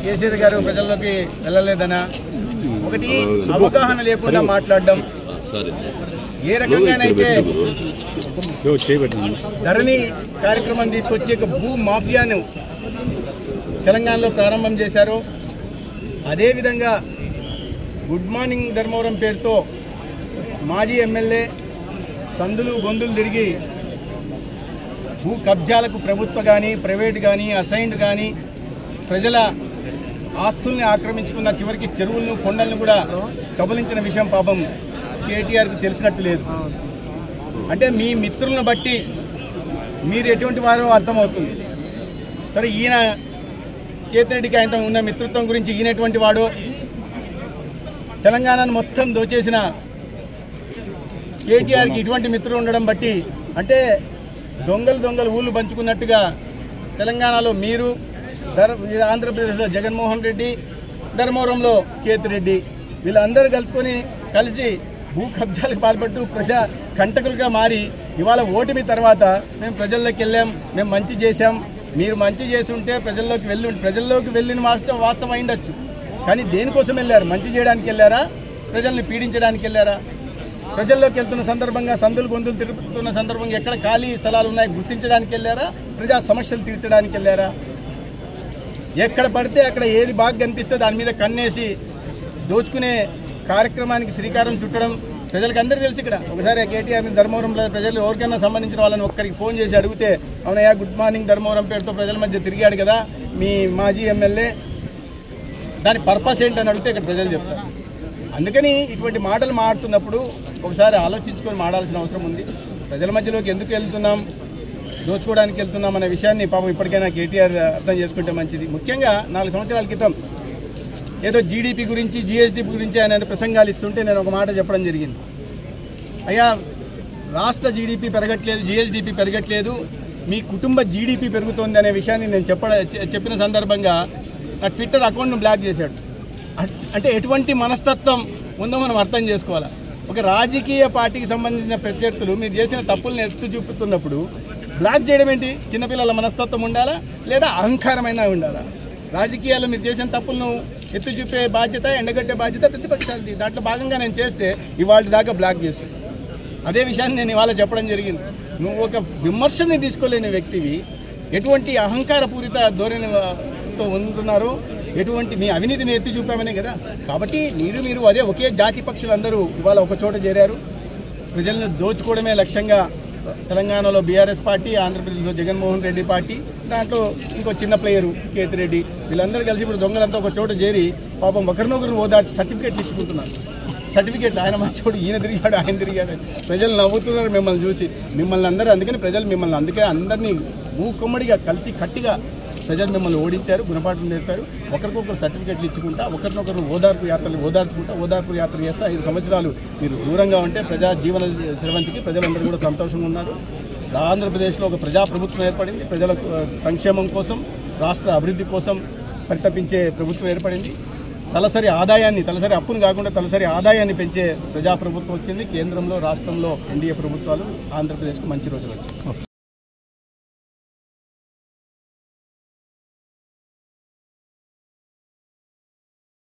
కేసీఆర్ గారు ప్రజల్లోకి వెళ్ళలేదనా, ఒకటి అవగాహన లేకుండా మాట్లాడడం, ఏ రకంగానైతే ధరణి కార్యక్రమం తీసుకొచ్చి భూ మాఫియాను తెలంగాణలో ప్రారంభం చేశారు. అదేవిధంగా గుడ్ మార్నింగ్ ధర్మవరం పేరుతో మాజీ ఎమ్మెల్యే సందులు గొంతులు తిరిగి భూ కబ్జాలకు ప్రభుత్వ కానీ ప్రైవేట్ కానీ అసైన్డ్ కానీ ప్రజల ఆస్తుల్ని ఆక్రమించుకున్న, చివరికి చెరువులను కొండలను కూడా కబలించిన విషయం పాపం కేటీఆర్కి తెలిసినట్టు లేదు. అంటే మీ మిత్రులను బట్టి మీరు ఎటువంటి వారో అర్థమవుతుంది. సరే, ఈయన కేతిరెడ్డికి ఆయనతో ఉన్న మిత్రత్వం గురించి ఈయన ఎటువంటి వాడో, తెలంగాణను మొత్తం దోచేసిన కేటీఆర్కి ఇటువంటి మిత్రులు ఉండడం బట్టి, అంటే దొంగలు ఊళ్ళు పంచుకున్నట్టుగా తెలంగాణలో మీరు, ఆంధ్రప్రదేశ్లో జగన్మోహన్ రెడ్డి, ధర్మవరంలో కేతిరెడ్డి వీళ్ళందరూ కలిసి భూ కబ్జాలకు పాల్పడుతూ ప్రజా కంటకులుగా మారి ఇవాళ ఓటమి తర్వాత మేము ప్రజల్లోకి వెళ్ళాం, మేము మంచి చేశాం, మీరు మంచి చేసి ఉంటే ప్రజల్లోకి వెళ్ళిన వాస్తవం అయిండొచ్చు. కానీ దేనికోసం వెళ్ళారు? మంచి చేయడానికి వెళ్ళారా? ప్రజల్ని పీడించడానికి వెళ్ళారా? ప్రజల్లోకి వెళ్తున్న సందర్భంగా సందులు గొంతులు తిరుగుతున్న సందర్భంగా ఎక్కడ ఖాళీ స్థలాలు ఉన్నాయి గుర్తించడానికి వెళ్ళారా? ప్రజా సమస్యలు తీర్చడానికి వెళ్ళారా? ఎక్కడ పడితే అక్కడ ఏది బాగా కనిపిస్తే దాని మీద కన్నేసి దోచుకునే కార్యక్రమానికి శ్రీకారం చుట్టడం ప్రజలకు అందరికీ తెలుసు. ఇక్కడ ఒకసారి కేటీఆర్ని ధర్మవరంలో ప్రజలు ఎవరికైనా సంబంధించిన వాళ్ళని ఒక్కరికి ఫోన్ చేసి అడిగితే, అవునయ్యా గుడ్ మార్నింగ్ ధర్మవరం పేరుతో ప్రజల మధ్య తిరిగాడు కదా మీ మాజీ ఎమ్మెల్యే, దాని పర్పస్ ఏంటని అడిగితే ఇక్కడ ప్రజలు చెప్తారు. అందుకని ఇటువంటి మాటలు మాడుతున్నప్పుడు ఒకసారి ఆలోచించుకొని మాడాల్సిన అవసరం ఉంది. ప్రజల మధ్యలోకి ఎందుకు వెళ్తున్నాం, దోచుకోవడానికి వెళ్తున్నాం అనే విషయాన్ని పాపం ఇప్పటికైనా కేటీఆర్ అర్థం చేసుకుంటే మంచిది. ముఖ్యంగా 4 సంవత్సరాల క్రితం ఏదో జీడీపీ గురించి జీఎస్డీ గురించి ఆయన ప్రసంగాలు ఇస్తుంటే నేను ఒక మాట చెప్పడం జరిగింది. అయ్యా, రాష్ట్ర జీడీపీ పెరగట్లేదు, జీఎస్డీపీ పెరగట్లేదు, మీ కుటుంబ జీడీపీ పెరుగుతోంది అనే విషయాన్ని నేను చెప్పిన సందర్భంగా నా ట్విట్టర్ అకౌంట్ను బ్లాక్ చేశాడు. అంటే ఎటువంటి మనస్తత్వం ఉందో మనం అర్థం చేసుకోవాలి. ఒక రాజకీయ పార్టీకి సంబంధించిన ప్రత్యర్థులు మీరు చేసిన తప్పులను ఎత్తు చూపుతున్నప్పుడు బ్లాక్ చేయడం ఏంటి? చిన్నపిల్లల మనస్తత్వం ఉండాలా లేదా అహంకారమైనా ఉండాలా? రాజకీయాల్లో మీరు చేసిన తప్పులను ఎత్తు చూపే బాధ్యత, ఎండగట్టే బాధ్యత ప్రతిపక్షాలది. దాంట్లో భాగంగా నేను చేస్తే ఇవాళ దాకా బ్లాక్ చేస్తాను. అదే విషయాన్ని నేను ఇవాళ చెప్పడం జరిగింది. నువ్వు ఒక విమర్శని తీసుకోలేని వ్యక్తివి, ఎటువంటి అహంకారపూరిత ధోరణితో ఉంటున్నారో, ఎటువంటి మీ అవినీతిని ఎత్తి చూపామనే కదా. కాబట్టి మీరు అదే ఒకే జాతి పక్షులందరూ ఇవాళ ఒక చోట చేరారు. ప్రజలను దోచుకోవడమే లక్ష్యంగా తెలంగాణలో బీఆర్ఎస్ పార్టీ, ఆంధ్రప్రదేశ్లో జగన్మోహన్ రెడ్డి పార్టీ, దాంట్లో ఇంకో చిన్న ప్లేయరు కేతిరెడ్డి, వీళ్ళందరూ కలిసి ఇప్పుడు దొంగలంతా ఒక చోట చేరి పాపం ఒకరినొకరు ఓదార్చి సర్టిఫికేట్లు ఇచ్చుకుంటున్నారు. సర్టిఫికేట్లు ఆయన మంచోడు, ఈయన తిరిగాడు, ఆయన తిరిగాడు, ప్రజలు నవ్వుతున్నారు మిమ్మల్ని చూసి. మిమ్మల్ని అందరూ అందుకని ప్రజలు మిమ్మల్ని అందరినీ మూకుమ్మడిగా కలిసి కట్టిగా ప్రజలు మిమ్మల్ని ఓడించారు, గుణపాఠం నేర్పారు. ఒకరికొకరు సర్టిఫికేట్లు ఇచ్చుకుంటా, ఒకరినొకరు ఓదార్పు యాత్ర చేస్తా 5 సంవత్సరాలు మీరు దూరంగా ఉంటే ప్రజా జీవన స్రవంతికి ప్రజలందరూ కూడా సంతోషంగా ఉన్నారు. ఆంధ్రప్రదేశ్లో ఒక ప్రజాప్రభుత్వం ఏర్పడింది. ప్రజల సంక్షేమం కోసం, రాష్ట్ర అభివృద్ధి కోసం పరితపించే ప్రభుత్వం ఏర్పడింది. తలసరి అప్పును కాకుండా తలసరి ఆదాయాన్ని పెంచే ప్రజాప్రభుత్వం వచ్చింది. కేంద్రంలో, రాష్ట్రంలో ఎన్డీఏ ప్రభుత్వాలు, ఆంధ్రప్రదేశ్కు మంచి రోజులు వచ్చాయి.